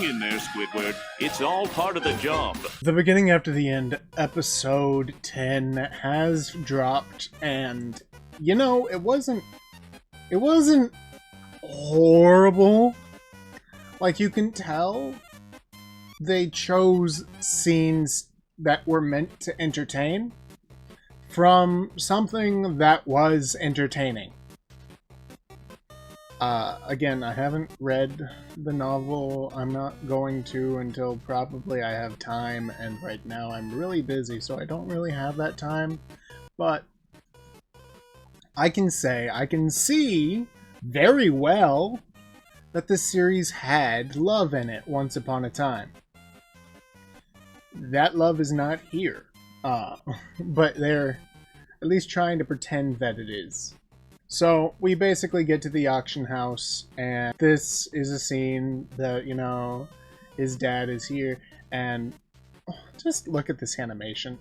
in there, Squidward. It's all part of the job. The beginning after the end, episode 10 has dropped, and you know, it wasn't horrible. Like, you can tell they chose scenes that were meant to entertain from something that was entertaining. Again, I haven't read the novel. I'm not going to until probably I have time, and right now I'm really busy, so I don't really have that time. But I can see very well that this series had love in it once upon a time. That love is not here. But they're at least trying to pretend that it is. So we basically get to the auction house, and this is a scene that, you know, his dad is here, and just look at this animation.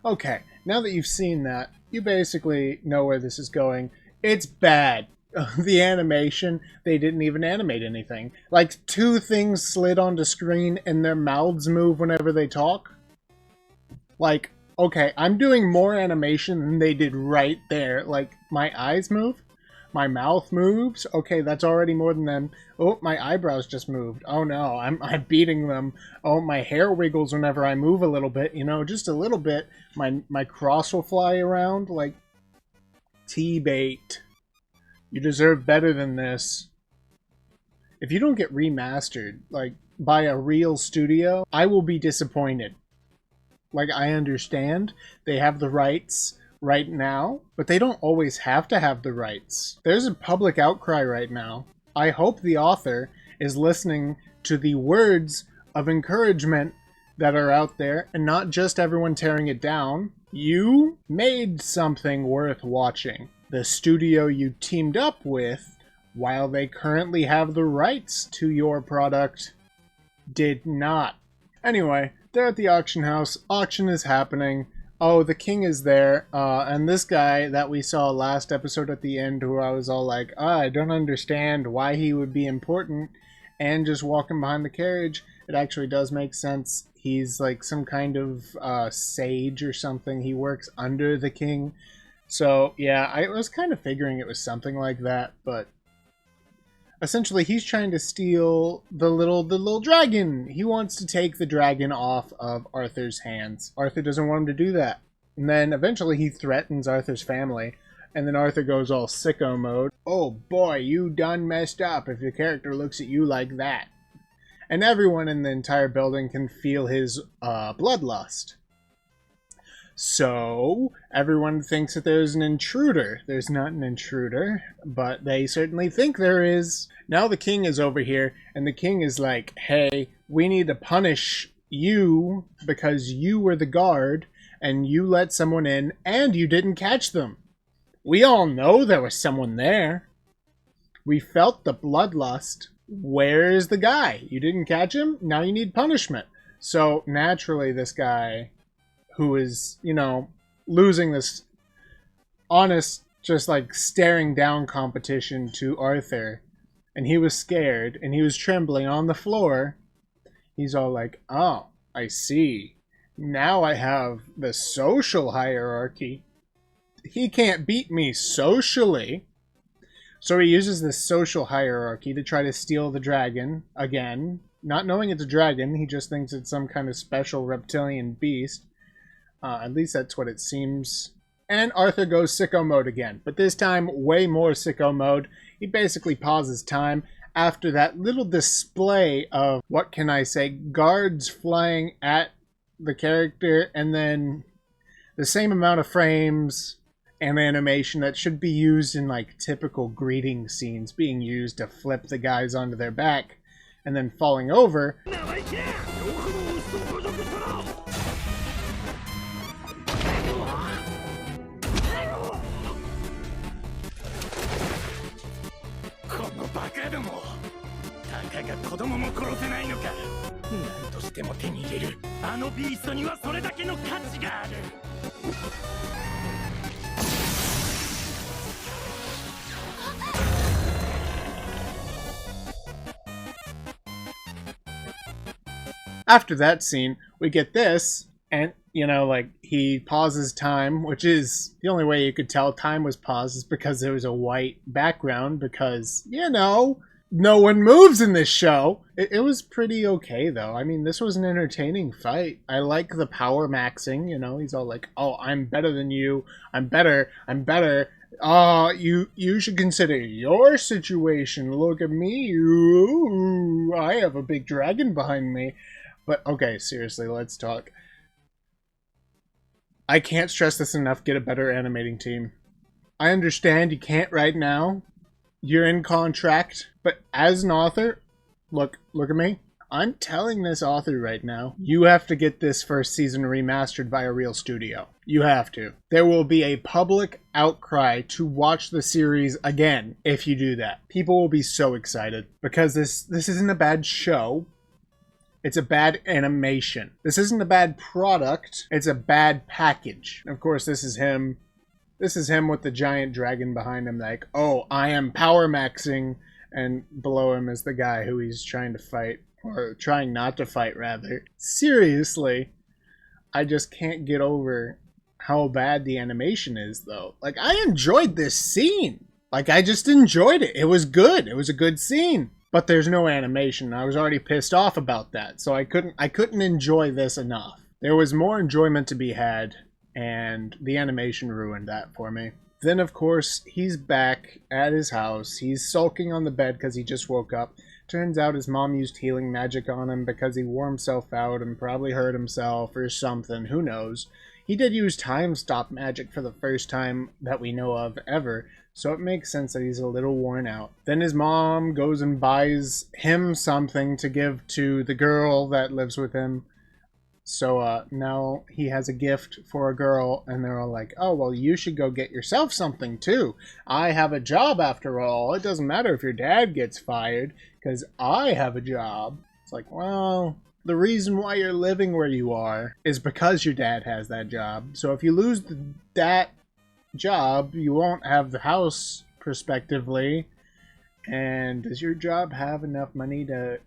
Okay, now that you've seen that, you basically know where this is going. It's bad. The animation, they didn't even animate anything. Like, two things slid onto screen and their mouths move whenever they talk. Like, okay, I'm doing more animation than they did right there. Like, my eyes move, my mouth moves. Okay, that's already more than them. Oh, my eyebrows just moved. Oh no, I'm beating them. Oh, my hair wiggles whenever I move a little bit, you know, just a little bit. My cross will fly around. Like, TBATE. You deserve better than this. If you don't get remastered, like, by a real studio, I will be disappointed. Like, I understand they have the rights right now, but they don't always have to have the rights. There's a public outcry right now. I hope the author is listening to the words of encouragement that are out there and not just everyone tearing it down. You made something worth watching. The studio you teamed up with, while they currently have the rights to your product, did not. Anyway, they're at the auction house. Auction is happening. Oh, the king is there. And this guy that we saw last episode at the end, who I was all like, I don't understand why he would be important, and just walking behind the carriage, it actually does make sense. He's like some kind of sage or something. He works under the king. So, yeah, I was kind of figuring it was something like that, but essentially he's trying to steal the little dragon. He wants to take the dragon off of Arthur's hands. Arthur doesn't want him to do that. And then eventually he threatens Arthur's family, and then Arthur goes all sicko mode. Oh boy, you done messed up if your character looks at you like that. And everyone in the entire building can feel his bloodlust. So, everyone thinks that there's an intruder. There's not an intruder, but they certainly think there is. Now the king is over here, and the king is like, hey, we need to punish you because you were the guard, and you let someone in, and you didn't catch them. We all know there was someone there. We felt the bloodlust. Where is the guy? You didn't catch him? Now you need punishment. So, naturally, this guy, who is, you know, losing this honest, just like staring down competition to Arthur, and he was scared, and he was trembling on the floor, he's all like, oh, I see. Now I have the social hierarchy. He can't beat me socially. So he uses this social hierarchy to try to steal the dragon again. Not knowing it's a dragon, he just thinks it's some kind of special reptilian beast. At least that's what it seems. And Arthur goes sicko mode again, but this time way more sicko mode. He basically pauses time, after that little display of, what can I say, guards flying at the character, and then the same amount of frames and animation that should be used in like typical greeting scenes being used to flip the guys onto their back and then falling over. After that scene, we get this, and, you know, like, he pauses time, which is the only way you could tell time was paused is because there was a white background, because, you know, no one moves in this show. It was pretty okay, though. I mean, this was an entertaining fight. I like the power maxing, you know, he's all like, oh, I'm better than you, I'm better. You should consider your situation. Look at me. Ooh, I have a big dragon behind me. But, okay, seriously, let's talk. I can't stress this enough, get a better animating team. I understand you can't right now. You're in contract. But as an author, look at me. I'm telling this author right now, you have to get this first season remastered by a real studio. You have to. There will be a public outcry to watch the series again if you do that. People will be so excited. Because this isn't a bad show. It's a bad animation. This isn't a bad product. It's a bad package. Of course, this is him. This is him with the giant dragon behind him, like, oh, I am power maxing. And below him is the guy who he's trying to fight. Or trying not to fight, rather. Seriously, I just can't get over how bad the animation is, though. Like, I enjoyed this scene. Like, I just enjoyed it. It was good. It was a good scene. But there's no animation. I was already pissed off about that, so I couldn't enjoy this enough. There was more enjoyment to be had, and the animation ruined that for me. Then, of course, he's back at his house. He's sulking on the bed because he just woke up. Turns out his mom used healing magic on him because he wore himself out and probably hurt himself or something. Who knows? He did use time stop magic for the first time that we know of ever, so it makes sense that he's a little worn out. Then his mom goes and buys him something to give to the girl that lives with him. So now he has a gift for a girl, and they're all like, oh, well, you should go get yourself something too. I have a job after all. It doesn't matter if your dad gets fired, because I have a job. It's like, well, the reason why you're living where you are is because your dad has that job. So if you lose that job, you won't have the house, prospectively. And does your job have enough money to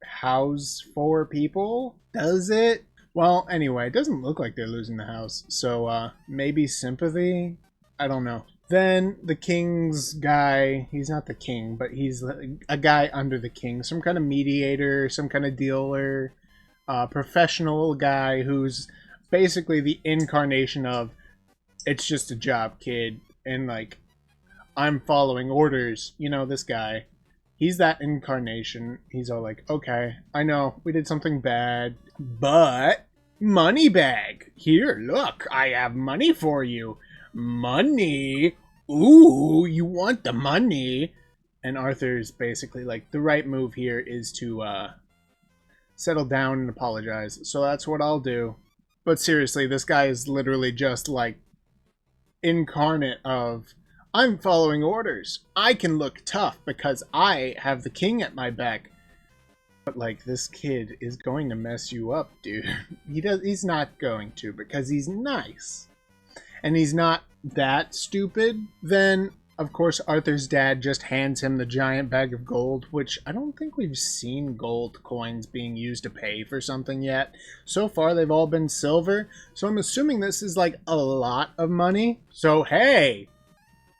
house 4 people? Does it? Well, anyway, it doesn't look like they're losing the house. So maybe sympathy? I don't know. Then the king's guy, he's not the king, but he's a guy under the king. Some kind of mediator, some kind of dealer, professional guy who's basically the incarnation of, it's just a job, kid. And like, I'm following orders. You know, this guy. He's that incarnation. He's all like, okay, I know, we did something bad, but money bag. Here, look, I have money for you. Money? Ooh, you want the money? And Arthur's basically like, the right move here is to settle down and apologize. So that's what I'll do. But seriously, this guy is literally just like incarnate of, I'm following orders. I can look tough because I have the king at my back. But like, this kid is going to mess you up, dude. He's not going to, because he's nice. And he's not that stupid. Then, of course, Arthur's dad just hands him the giant bag of gold, which I don't think we've seen gold coins being used to pay for something yet. So far, they've all been silver. So I'm assuming this is like a lot of money. So, hey,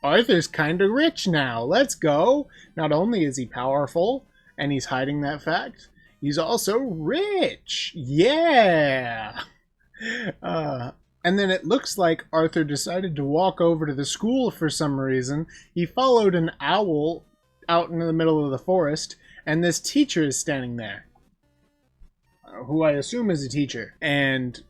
Arthur's kind of rich now. Let's go. Not only is he powerful, and he's hiding that fact, he's also rich. Yeah. And then it looks like Arthur decided to walk over to the school for some reason. He followed an owl out in the middle of the forest, and this teacher is standing there, who I assume is a teacher, and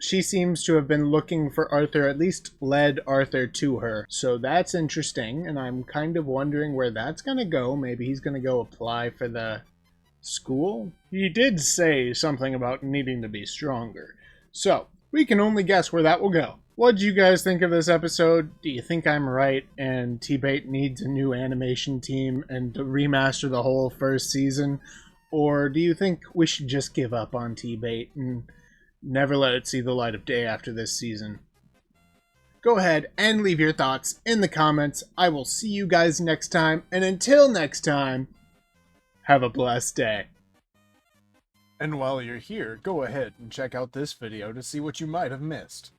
she seems to have been looking for Arthur, at least led Arthur to her. So that's interesting, and I'm kind of wondering where that's going to go. Maybe he's going to go apply for the school? He did say something about needing to be stronger. So, we can only guess where that will go. What do you guys think of this episode? Do you think I'm right and TBATE needs a new animation team and to remaster the whole first season? Or do you think we should just give up on TBATE and never let it see the light of day after this season? Go ahead and leave your thoughts in the comments. I will see you guys next time, and until next time, have a blessed day. And while you're here, go ahead and check out this video to see what you might have missed.